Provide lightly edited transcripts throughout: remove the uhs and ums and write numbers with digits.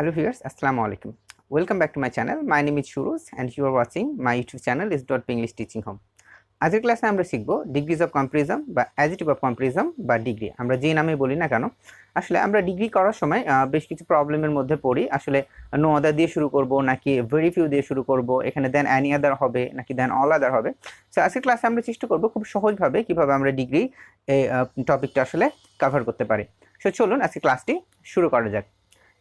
Hello viewers, Assalamu alaikum. Welcome back to my channel. My name is Shuruz and you are watching my YouTube channel is English Teaching Home. আজকের ক্লাসে আমরা শিখব degrees of কম্পারিজম বা adjective of কম্পারিজম বা degree. আমরা যে নামে বলি না কেন, আসলে আমরা ডিগ্রি করার সময় বেশ কিছু প্রবলেমের মধ্যে পড়ি। আসলে নো আদার দিয়ে শুরু করব নাকি ভেরি ফিউ দিয়ে শুরু করব, এখানে দেন অ্যানি আদার হবে নাকি দেন অল আদার হবে। সো আজকের ক্লাসে আমরা চেষ্টা করব খুব সহজভাবে কিভাবে আমরা ডিগ্রি এই টপিকটা আসলে কভার করতে পারি। সো চলুন আজকে ক্লাসটি শুরু করা যাক।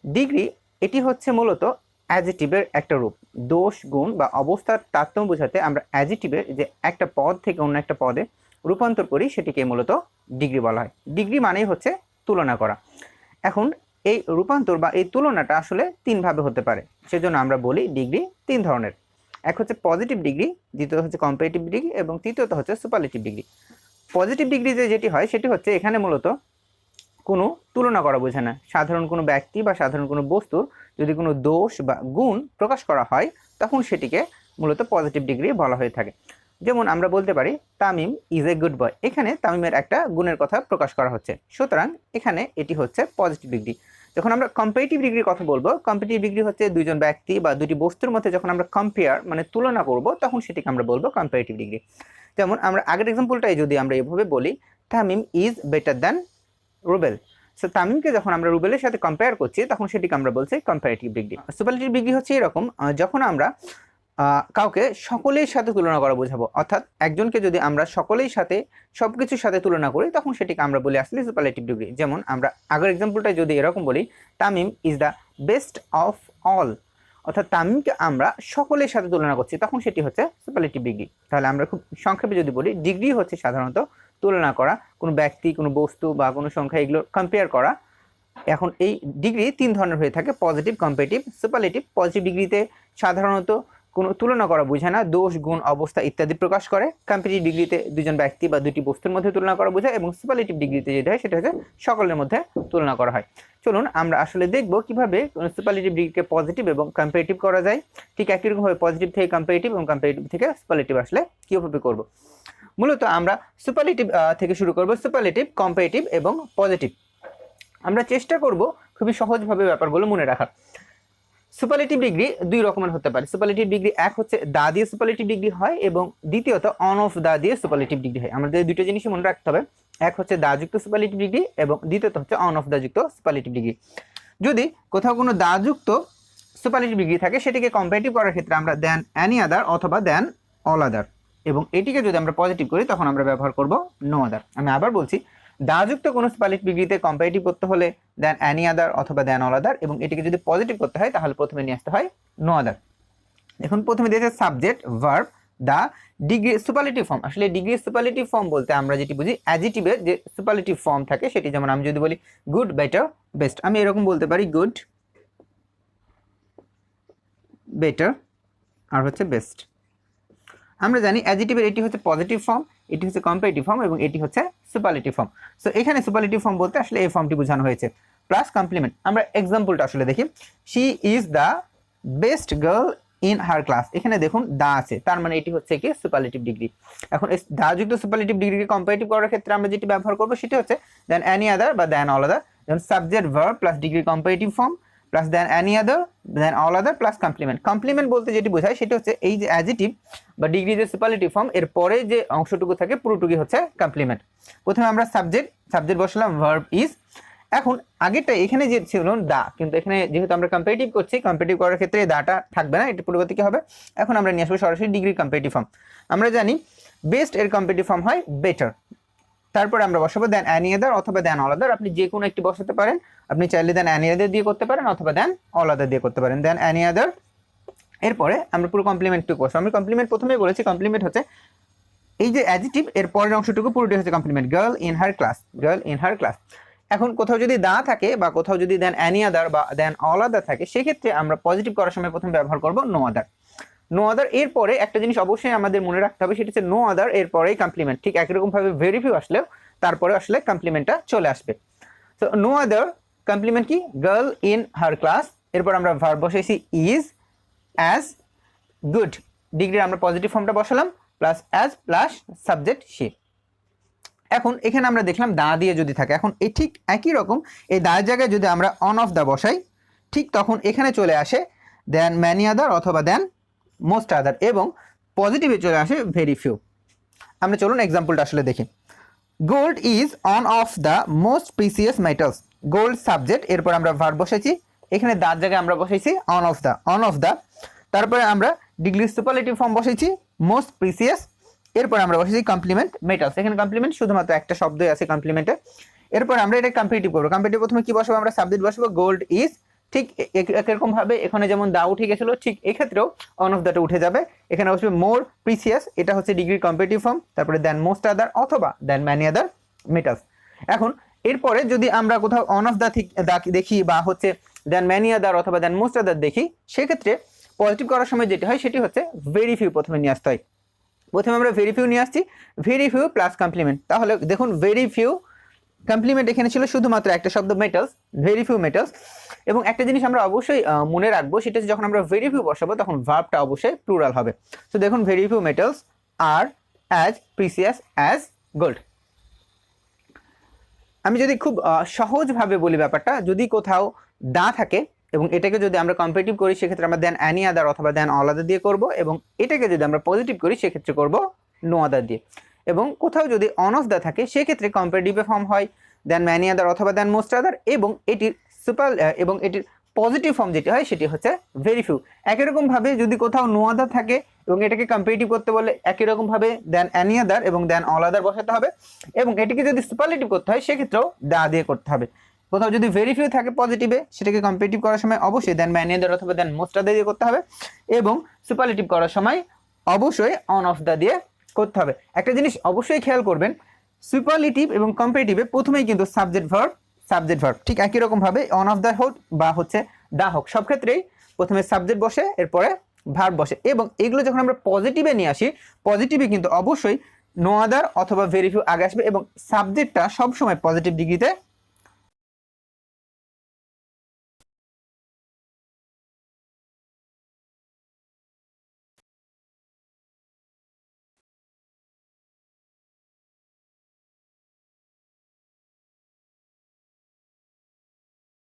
ডিগ্রি এটি হচ্ছে মূলত অ্যাডজেক্টিভের একটা রূপ। দোষ, গুণ বা অবস্থার তারতম্য বোঝাতে আমরা অ্যাডজেক্টিভের যে একটা পদ থেকে অন্য একটা পদে রূপান্তর করি সেটিকে মূলত ডিগ্রি বলা হয়। ডিগ্রি মানেই হচ্ছে তুলনা করা। এখন এই রূপান্তর বা এই তুলনাটা আসলে তিনভাবে হতে পারে, সেজন্য আমরা বলি ডিগ্রি তিন ধরনের। এক হচ্ছে পজিটিভ ডিগ্রি, দ্বিতীয় হচ্ছে কম্পারেটিভ ডিগ্রি এবং তৃতীয়ত হচ্ছে সুপারলেটিভ ডিগ্রি। পজিটিভ ডিগ্রি যেটি হয় সেটি হচ্ছে এখানে মূলত কোনো তুলনা করা বোঝায় না। সাধারণ কোনো ব্যক্তি বা সাধারণ কোনো বস্তুর যদি কোনো দোষ বা গুণ প্রকাশ করা হয় তখন সেটিকে মূলত পজিটিভ ডিগ্রি বলা হয়ে থাকে। যেমন আমরা বলতে পারি Tamim is a good boy. এখানে তামিমের একটা গুণের কথা প্রকাশ করা হচ্ছে, সুতরাং এখানে এটি হচ্ছে পজিটিভ ডিগ্রি। যখন আমরা কম্পারেটিভ ডিগ্রির কথা বলবো, কম্পারেটিভ ডিগ্রি হচ্ছে দুইজন ব্যক্তি বা দুটি বস্তুর মধ্যে যখন আমরা কম্পেয়ার মানে তুলনা করব তখন সেটিকে আমরা বলবো কম্পারেটিভ ডিগ্রি। যেমন আমরা আগের এক্সাম্পলটাই যদি আমরা এভাবে বলি Tamim is better than Rubel. So তামিমকে যখন আমরা রুবেলের সাথে কম্পেয়ার করছি তখন সেটিকে আমরা বলছি কম্পারেটিভ ডিগ্রি। সুপারলেটিভ ডিগ্রি হচ্ছে এরকম, যখন আমরা কাউকে সকলের সাথে তুলনা করা বোঝাবো, অর্থাৎ একজনকে যদি আমরা সকলের সাথে সবকিছুর সাথে তুলনা করি তখন সেটিকে আমরা বলি আসলে সুপারলেটিভ ডিগ্রি। যেমন আমরা আগের এক্সাম্পলটা যদি এরকম বলি Tamim is the best of all, অর্থাৎ তামিমকে আমরা সকলের সাথে তুলনা করছি তখন সেটি হচ্ছে সুপারলেটিভ ডিগ্রি। তাহলে আমরা খুব সংক্ষেপে যদি বলি ডিগ্রি হচ্ছে সাধারণত তুলনা করা, কোনো ব্যক্তি, কোনো বস্তু বা কোনো সংখ্যা এগুলো কম্পেয়ার করা। এখন এই ডিগ্রি তিন ধরনের হয়ে থাকে, পজিটিভ, কম্পারেটিভ, সুপারলেটিভ। পজিটিভ ডিগ্রিতে সাধারণত কোনো তুলনা করা বোঝায় না, দোষ, গুণ, অবস্থা ইত্যাদি প্রকাশ করে। কম্পারেটিভ ডিগ্রিতে দুজন ব্যক্তি বা দুটি বস্তুর মধ্যে তুলনা করা বোঝায় এবং সুপারলেটিভ ডিগ্রিতে যেটা হয় সেটা হচ্ছে সকলের মধ্যে তুলনা করা হয়। চলুন আমরা আসলে দেখব কিভাবে সুপারলেটিভ ডিগ্রিকে পজিটিভ এবং কম্পারেটিভ করা যায়। ঠিক একই রকমভাবে পজিটিভ থেকে কম্পারেটিভ এবং কম্পারেটিভ থেকে সুপারলেটিভ আসলে কীভাবে করব। মূলত আমরা সুপারলেটিভ থেকে শুরু করব, সুপারলেটিভ, কম্পারেটিভ এবং পজিটিভ। আমরা চেষ্টা করব খুবই সহজভাবে ব্যাপারগুলো মনে রাখার। সুপারলেটিভ ডিগ্রি দুই রকমের হতে পারে। সুপারলেটিভ ডিগ্রি এক হচ্ছে দা দিয়ে সুপারলেটিভ ডিগ্রি হয় এবং দ্বিতীয়ত অন অফ দা দিয়ে সুপারলেটিভ ডিগ্রি হয়। আমাদের দুটো জিনিসই মনে রাখতে হবে, এক হচ্ছে দা যুক্ত সুপারলেটিভ ডিগ্রি এবং দ্বিতীয়ত হচ্ছে অন অফ দা যুক্ত সুপারলেটিভ ডিগ্রি। যদি কোথাও কোনো দা যুক্ত সুপারলেটিভ ডিগ্রি থাকে সেটিকে কম্পারেটিভ করার ক্ষেত্রে আমরা দেন অ্যানি আদার অথবা দেন অল আদার, এবং এটিকে যদি আমরা পজিটিভ করি তখন আমরা ব্যবহার করব নো আদার। আমি আবার বলছি, দা যুক্ত কোনো সুপারলেটিভ ডিগ্রিতে কম্পারেটিভ করতে হলে দেন অ্যানি আদার অথবা দেন অল আদার, এবং এটিকে যদি পজিটিভ করতে হয় তাহলে প্রথমে নিয়ে আসতে হয় নো আদার। এখন প্রথমে দিয়েছে সাবজেক্ট, ভার্ব, দা, ডিগ্রি, সুপারলেটিভ ফর্ম। আসলে ডিগ্রি সুপারলেটিভ ফর্ম বলতে আমরা যেটি বুঝি অ্যাডজেক্টিভের যে সুপারলেটিভ ফর্ম থাকে সেটি। যেমন আমি যদি বলি গুড, বেটার, বেস্ট, আমি এরকম বলতে পারি গুড, বেটার আর হচ্ছে বেস্ট। আমরা জানি অ্যাডজেক্টিভের এটি হচ্ছে পজিটিভ ফর্ম, এটি হচ্ছে কম্পারেটিভ ফর্ম এবং এটি হচ্ছে সুপারলেটিভ ফর্ম। সো এখানে সুপারলেটিভ ফর্ম বলতে আসলে এই ফর্মটি বোঝানো হয়েছে। প্লাস কমপ্লিমেন্ট, আমরা এক্সাম্পলটা আসলে দেখি। She is the best girl in her class. এখানে দেখুন দা আছে, তার মানে এটি হচ্ছে কি সুপারলেটিভ ডিগ্রি। এখন এই দা যুক্ত সুপারলেটিভ ডিগ্রিকে কম্পারেটিভ করার ক্ষেত্রে আমরা যেটি ব্যবহার করবো সেটি হচ্ছে দেন অ্যানি আদার বা দেন অল আদার। যেমন subject, verb plus degree comparative form plus than any other than all other plus complement. Complement বলতে যেটি বোঝায় সেটা হচ্ছে এই যে অ্যাডজেক্টিভ বা ডিগ্রি যে সুপারলেটিভ ফর্ম এর পরে যে অংশটুকু থাকে পুরোটুকুই হচ্ছে কমপ্লিমেন্ট। প্রথমে আমরা সাবজেক্ট বসালাম ভার্ব ইজ। এখন আগেরটা এখানে যে ছিল দা, কিন্তু এখানে যেহেতু আমরা কম্পারেটিভ করছি, কম্পারেটিভ করার ক্ষেত্রে দাটা থাকবে না, এটা পরিবর্তে কি হবে, এখন আমরা নিয়ে আসবো সরাসরি ডিগ্রি কম্পারেটিভ ফর্ম। আমরা জানি বেস্ট এর কম্পারেটিভ ফর্ম হয় বেটার, তারপরে আমরা বসাবো দেন অ্যানি আদার অথবা দেন অল আদার। আপনি যে কোনো একটি বসাতে পারেন, আপনি চাইলে দেন অ্যানি আদার দিয়ে করতে পারেন অথবা দেন অল আদার দিয়ে করতে পারেন। দেন অ্যানি আদার, এরপরে আমরা পুরো কমপ্লিমেন্টটুকু বসাবো। আমি কমপ্লিমেন্ট প্রথমেই বলেছি, কমপ্লিমেন্ট হচ্ছে এই যে অ্যাডজেক্টিভ এর পরের অংশটুকু পুরোটি হচ্ছে compliment. Girl in her class, girl in her class. এখন কোথাও যদি দা থাকে বা কোথাও যদি দেন অ্যানি আদার বা দেন অল আদার থাকে সেক্ষেত্রে আমরা পজিটিভ করার সময় প্রথমে ব্যবহার করব নো আদার। নো আদার এরপরে একটা জিনিস অবশ্যই আমাদের মনে রাখতে হবে, সেটা হচ্ছে নো আদার এরপরেই কমপ্লিমেন্ট। ঠিক একই রকমভাবে ভেরি ফিউ আসলেও তারপরে আসলে কমপ্লিমেন্টটা চলে আসবে। তো নো আদার কমপ্লিমেন্ট কি, গার্ল ইন হার ক্লাস। এরপর আমরা ভার্ব বসাইছি ইজ, অ্যাজ, গুড, ডিগ্রি আমরা পজিটিভ ফর্মটা বসালাম plus as plus subject she. এখন এখানে আমরা দেখলাম দা দিয়ে যদি থাকে, এখন এই ঠিক একই রকম এই দায়ের জায়গায় যদি আমরা অন অফ দা বসাই ঠিক তখন এখানে চলে আসে দেন ম্যানি আদার অথবা দেন মোস্ট আদার, এবং পজিটিভে চলে আসে ভেরি ফিউ। আমরা চলুন এক্সাম্পলটা আসলে দেখি। Gold is on of the most precious metals. Gold subject, এরপর আমরা ভার্ব বসাইছি, এখানে দার জায়গায় আমরা বসাইছি অন অফ দ্য, তারপরে আমরা ডিগ্রি সুপারলেটিভ ফর্ম বসাইছি মোস্ট প্রিসিয়াস, এরপর আমরা বসাইছি কমপ্লিমেন্ট মেটালস। এখানে কমপ্লিমেন্ট শুধুমাত্র একটা শব্দই আছে কমপ্লিমেন্টে। এরপর আমরা এটা কম্পারেটিভ করবো। কম্পারেটিভ প্রথমে কি বসাবো, আমরা সাবজেক্ট বসাবো গোল্ড ইজ, ঠিক একরকম ভাবে এখানে যেমন দা উঠে গেছিল ঠিক এক্ষেত্রেও অন অফ দ্যাটা উঠে যাবে। এখানে বসবে মোর প্রিসিয়াস, এটা হচ্ছে ডিগ্রি কম্পারেটিভ ফর্ম, তারপরে দেন মোস্ট আদার অথবা দেন ম্যানি আদার মেটালস। এখন এরপরে যদি আমরা কোথাও অন অফ দ্য দেখি বা হচ্ছে দেন ম্যানি আদার অথবা দেন মোস্ট আদার দেখি, সেক্ষেত্রে পজিটিভ করার সময় যেটি হয় সেটি হচ্ছে ভেরি ফিউ প্রথমে নিয়ে আসতে হয়। প্রথমে আমরা ভেরি ফিউ নিয়ে আসছি, ভেরি ফিউ প্লাস কমপ্লিমেন্ট। তাহলে দেখুন ভেরি ফিউ কমপ্লিমেন্ট এখানে ছিল শুধুমাত্র একটা শব্দ মেটালস, ভেরি ফিউ মেটালস। এবং একটা জিনিস আমরা অবশ্যই মনে রাখবো, সেটা হচ্ছে যখন আমরা ভেরি ফিউ বসাবো তখন ভার্বটা অবশ্যই প্লুরাল হবে। তো দেখুন ভেরি ফিউ মেটালস আর অ্যাজ প্রিসিয়াস অ্যাজ গোল্ড। আমি যদি খুব সহজভাবে বলি ব্যাপারটা, যদি কোথাও দা থাকে এবং এটাকে যদি আমরা কম্পারেটিভ করি সেক্ষেত্রে আমরা দেন অ্যানি আদার অথবা দেন অল আদার দিয়ে করব, এবং এটাকে যদি আমরা পজিটিভ করি সেক্ষেত্রে করব নো আদার দিয়ে। এবং কোথাও যদি অন অফ দা থাকে সেক্ষেত্রে কম্পারেটিভে ফর্ম হয় দেন ম্যানি আদার অথবা দেন মোস্ট আদার, এবং এটির এটির পজিটিভ ফর্ম যেটি হয় সেটি হচ্ছে ভেরি ফিউ। একই রকম ভাবে যদি কোথাও নো আদার থাকে এবং এটাকে কম্পারেটিভ করতে বলে একই রকম ভাবে দেন অ্যানি আদার এবং দেন অল আদার বসাতে হবে, এবং এটিকে যদি সুপারলেটিভ করতে হয় সেক্ষেত্রেও দা দিয়ে করতে হবে। কোথাও যদি ভেরি ফিউ থাকে পজিটিভে, সেটাকে কম্পারেটিভ করার সময় অবশ্যই দেন ম্যানি আদার অথবা দেন মোস্ট আদার দিয়ে করতে হবে, এবং সুপারলেটিভ করার সময় অবশ্যই অন অফ দা দিয়ে করতে হবে। একটা জিনিস অবশ্যই খেয়াল করবেন, সুপারলেটিভ এবং কম্পারেটিভে প্রথমেই কিন্তু সাবজেক্ট ভার্ব ঠিক একই রকম ভাবে অন অফ দা হোক বা হচ্ছে দা হোক, সব ক্ষেত্রেই প্রথমে সাবজেক্ট বসে এরপরে ভার্ব বসে। এবং এগুলো যখন আমরা পজিটিভে নিয়ে আসি, পজিটিভে কিন্তু অবশ্যই নো আদার অথবা ভেরি ফিউ আগে আসবে, এবং সাবজেক্টটা সবসময় পজিটিভ ডিগ্রিতে